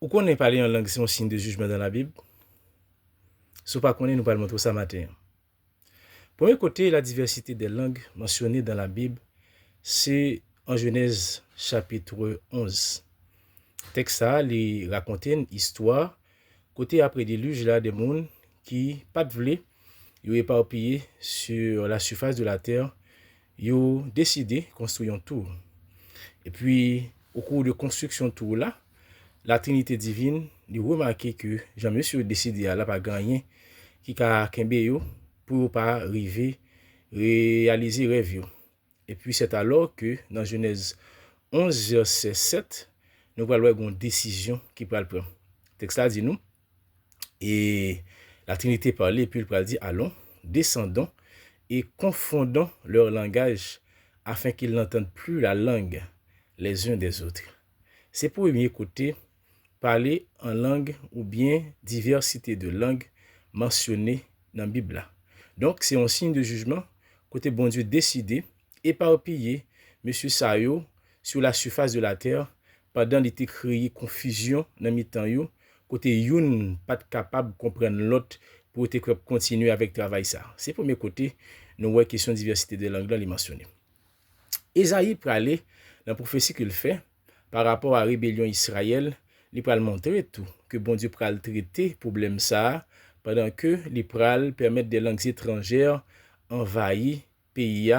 Ou qu'on ait parlé en langue, c'est un signe de jugement dans la Bible. Si pas qu'on nous parlons tout ça matin. Premier côté, la diversité des langues mentionnées dans la Bible, c'est en Genèse chapitre 11. Texte ça, il raconte une histoire, côté après déluge là, des mondes qui, pas de vlé, ils ont éparpillé sur la surface de la terre, ils ont décidé de construire un tour. Et puis, au cours de construction de tour là, la Trinité divine, il remarqué que Jean-Monsieur décidé à la pas gagner qui a kembe yo pour pas arriver réaliser rêve yo. Et puis c'est alors que dans Genèse 11 verset 7, nous allons voir une décision qui va le prendre. Texte là dit nous et la Trinité parlait et puis il va dire allons, descendons et confondons leur langage afin qu'ils n'entendent plus la langue les uns des autres. C'est pour premier côté parler en langue ou bien diversité de langues mentionnées dans la Bible. Donc, c'est un signe de jugement, côté bon Dieu décidé, éparpiller M. Sayo sur la surface de la terre, pendant l'été créé confusion dans mi-temps yo, côté youn pas capable de comprendre l'autre pour continuer avec le travail ça. C'est pour mes côtés, nous voyons question de diversité de langues là, les mentionner. Esaïe pralé, dans la prophétie qu'il fait, par rapport à la rébellion Israël, il pral montrer tout, que bon Dieu pral traiter problème ça, pendant que il pral permettre des langues étrangères envahir pays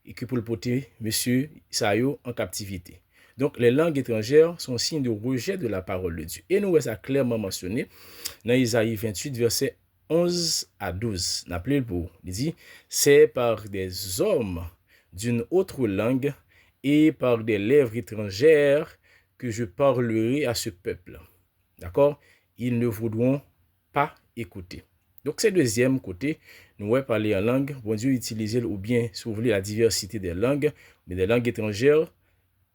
et que pour le porter monsieur Sayo en captivité. Donc les langues étrangères sont signe de rejet de la parole de Dieu. Et nous ça clairement mentionné dans Isaïe 28 verset 11 à 12. N'appelez pour, il dit c'est par des hommes d'une autre langue et par des lèvres étrangères que je parlerai à ce peuple. D'accord? Ils ne voudront pas écouter. Donc, c'est deuxième côté, nous allons parler en langue. Bon Dieu utiliser ou bien s'ouvrir la diversité des langues, mais des langues étrangères,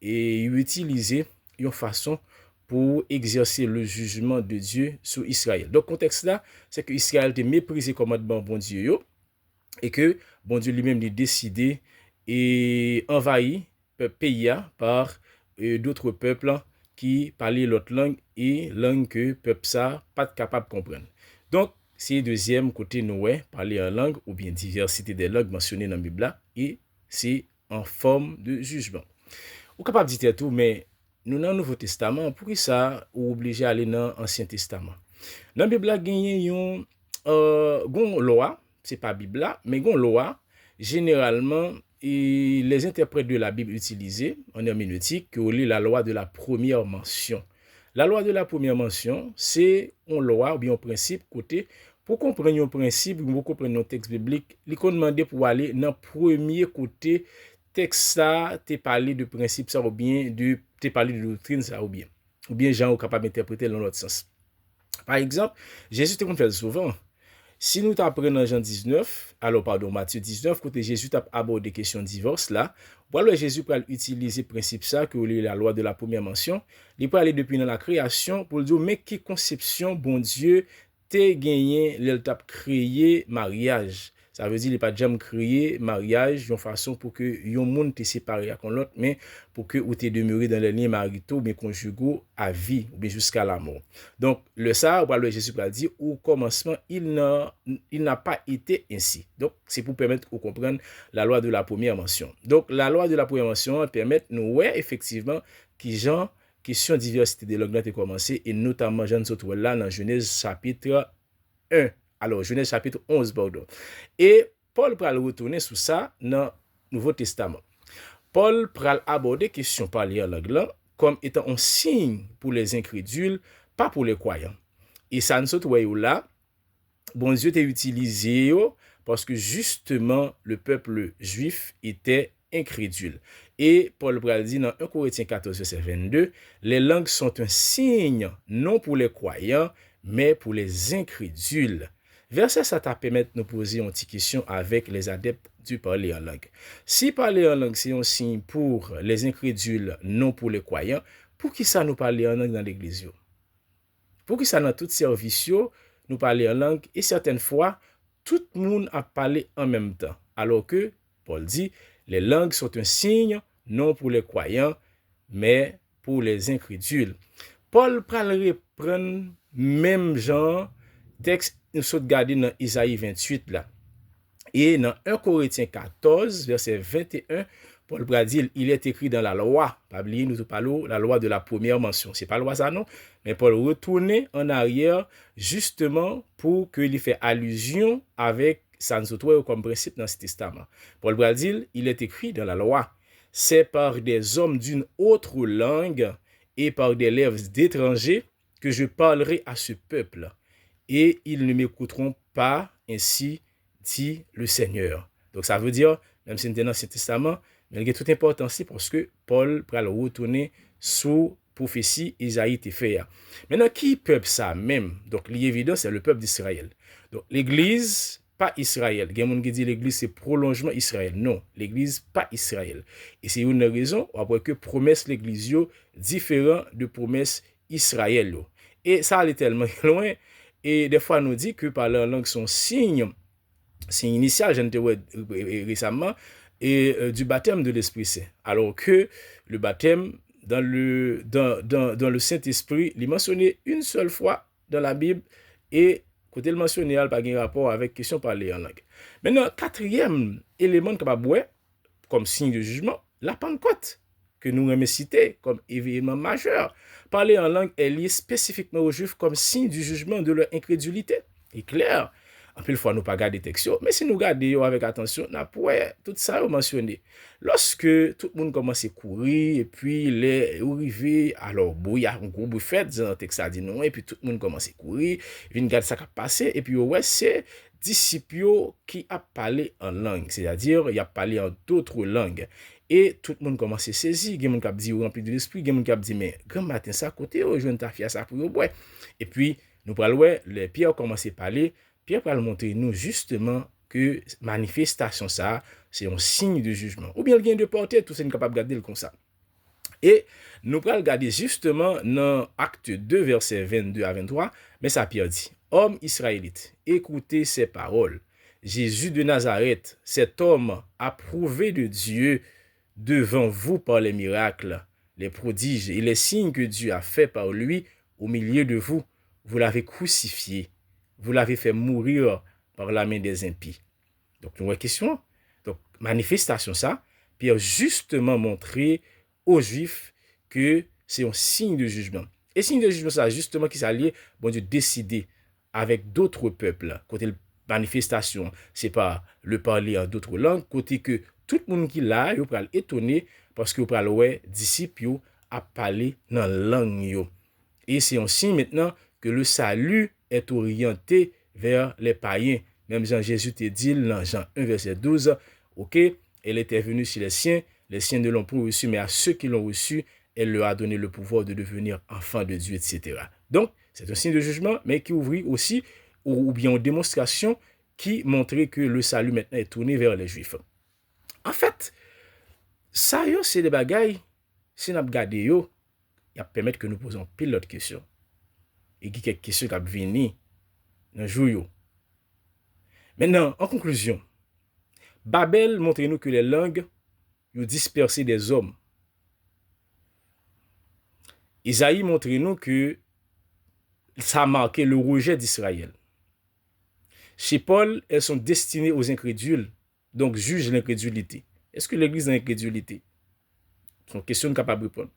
et utiliser une façon pour exercer le jugement de Dieu sur Israël. Donc, le contexte là, c'est que Israël a méprisé le commandement bon Dieu, et que bon Dieu lui-même a décidé et envahi le pays par d'autres peuples qui parlaient l'autre langue et langue que peuple ça pas capable de comprendre. Donc, c'est deuxième côté Noé, parler en langue ou bien diversité des langues mentionnées dans la Bible et c'est en forme de jugement. Ou capable de dire tout, mais nous dans le Nouveau Testament, pour ça, ou obligé d'aller dans l'Ancien Testament. Dans la Bible, il y a une loi, c'est pas Bible, mais une loi, généralement, et les interprètes de la Bible utilisés en herméneutique, que la loi de la première mention. La loi de la première mention, c'est une loi ou bien un principe côté pour comprendre un principe, pour comprendre un texte biblique, il faut demander pour aller dans le premier côté texte ça, t'es parlé de principe ça ou bien t'es parlé de doctrine ça ou bien gens sont capables d'interpréter dans l'autre sens. Par exemple, Jésus te fait souvent. Si nous t'apprenons dans Jean 19, Matthieu 19, côté Jésus t'a abordé question de divorce là, voilà Jésus peut utiliser le principe ça que la loi de la première mention, il peut aller depuis dans la création pour dire mais qui conception bon Dieu t'es gagné l'étape créer mariage. Ça veut dire qu'il pas jamais créé mariage d'une façon pour que yon monde te séparé avec l'autre mais pour que ou t'es demeuré dans les liens maritaux mais conjugaux à vie ou bien jusqu'à la mort. Donc le ça le Jésus a dit au commencement il n'a pas été ainsi. Donc c'est pour permettre de comprendre la loi de la première mention. Donc la loi de la première mention permet nous ouais effectivement qui gens question diversité de langues a commencé et notamment Jean Sotwell là dans Genèse chapitre 1. Alors, Genèse chapitre 11, pardon. Et Paul pral retourner sur ça dans le Nouveau Testament. Paul pral aborder question parler en langue comme étant un signe pour les incrédules, pas pour les croyants. Et ça nous trouve là, bon Dieu t'a utilisé parce que justement le peuple juif était incrédule. Et Paul pral dit dans 1 Corinthiens 14, verset 22, les langues sont un signe non pour les croyants, mais pour les incrédules. Verset ça t'a permis de nous poser une petite question avec les adeptes du parler en langue. Si parler en langue c'est un signe pour les incrédules, non pour les croyants, pour qui ça nous parler en langue dans l'église? Pour qui ça dans tout service nous parler en langue et certaines fois tout le monde a parlé en même temps. Alors que Paul dit les langues sont un signe non pour les croyants mais pour les incrédules. Paul pral reprendre même genre texte nous saute garder dans Isaïe 28 là. Et dans 1 Corinthiens 14 verset 21, Paul pral dire il est écrit dans la loi, pas oublier nous parlons la loi de la première mention. C'est pas loi ça non, mais Paul retourner en arrière justement pour qu'il fait allusion avec ça nous trouve comme principe dans ce testament. Paul pral dire il est écrit dans la loi, c'est par des hommes d'une autre langue et par des lèvres d'étrangers que je parlerai à ce peuple, et ils ne m'écouteront pas, ainsi dit le Seigneur. Donc ça veut dire, même si c'est dans l'Ancien Testament, mais il y a toute importance parce que Paul va retourner sous prophétie Isaïe te fait. Maintenant, qui peuple ça même? Donc l'évident, c'est le peuple d'Israël. Donc l'église, pas Israël. Il y a des gens qui disent l'église c'est prolongement Israël. Non, l'église pas Israël. Et c'est une raison après que promesse l'église yo différent de promesse Israël yo. Et ça allait tellement loin et des fois nous dit que parler en langue son signe initial, je ne récemment et du baptême de l'Esprit Saint. Alors que le baptême dans le Saint-Esprit, il est mentionné une seule fois dans la Bible et côté le mentionné, il n'a pas de rapport avec question parler en langue. Maintenant, quatrième élément comme signe de jugement, la Pentecôte, que nous aimons citer comme événement majeur. Parler en langue est lié spécifiquement aux Juifs comme signe du jugement de leur incrédulité. Et clair, en plus, fois nous pas garder texte, mais si nous regardons avec attention, nous pouvons tout ça mentionné. Lorsque tout le monde commence à courir, et puis les arrivés, alors bon, il y a un gros bouffet, dans le texte ça dit non, et puis tout le monde commence à courir, et puis regarde ça qui a passé, et puis ouais, c'est disciples qui a parlé en langue, c'est-à-dire il a parlé en d'autres langues. Et tout le monde commence à saisir, il y a des gens qui dit rempli de l'esprit, il y a des gens qui dit mais grand matin ça côté, je viens de ta ça pour boire. Et puis nous parlons les Pierre commence à parler. Pierre va montrer nous justement que manifestation ça, c'est un signe de jugement. Ou bien le gain de portée, tout ça n'est capable de garder comme ça. Et nous allons regarder justement dans Acte 2, verset 22 à 23, mais ça Pierre dit, homme israélite, écoutez ces paroles. Jésus de Nazareth, cet homme approuvé de Dieu devant vous par les miracles, les prodiges et les signes que Dieu a fait par lui au milieu de vous. Vous l'avez crucifié. Vous l'avez fait mourir par la main des impies. Donc, une question. Donc, manifestation ça, Pierre justement montré aux Juifs que c'est un signe de jugement. Et signe de jugement ça, justement, qui s'allie, bon Dieu, décider avec d'autres peuples. Côté manifestation, c'est pas le parler en d'autres langues, côté que tout le monde qui l'a, il va étonné parce que va ouais, disciples a parlé dans la langue. Et c'est un signe maintenant que le salut est orienté vers les païens. Même Jean-Jésus te dit dans Jean 1, verset 12, ok, elle était venue chez les siens ne l'ont pas reçu, mais à ceux qui l'ont reçu, elle leur a donné le pouvoir de devenir enfants de Dieu, etc. Donc, c'est un signe de jugement, mais qui ouvrit aussi, ou bien une démonstration qui montrait que le salut maintenant est tourné vers les Juifs. En fait, ça, c'est des bagailles, si nous regardons, il va permettre que nous posons pile d'autres questions. Et qui quelques questions qui vont venir dans le jour. Maintenant, en conclusion, Babel montre-nous que les langues ont dispersé des hommes. Isaïe montre-nous que ça a marqué le rejet d'Israël. Chez Paul, elles sont destinées aux incrédules, donc juge l'incrédulité. Est-ce que l'Église a l'incrédulité? C'est une question capable de répondre.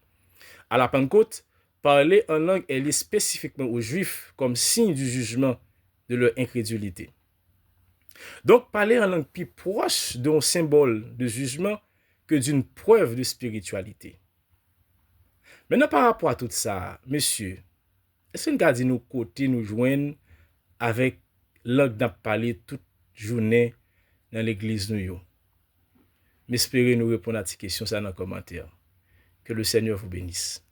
À la Pentecôte, parler en langue est lié spécifiquement aux Juifs comme signe du jugement de leur incrédulité. Donc, parler en langue plus proche d'un symbole de jugement que d'une preuve de spiritualité. Maintenant, par rapport à tout ça, monsieur, est-ce que nous dit nos côtés nous joignent avec langue d'en parler toute journée dans l'église nous? M'espérez nous répondre à ces questions ça dans les commentaires. Que le Seigneur vous bénisse.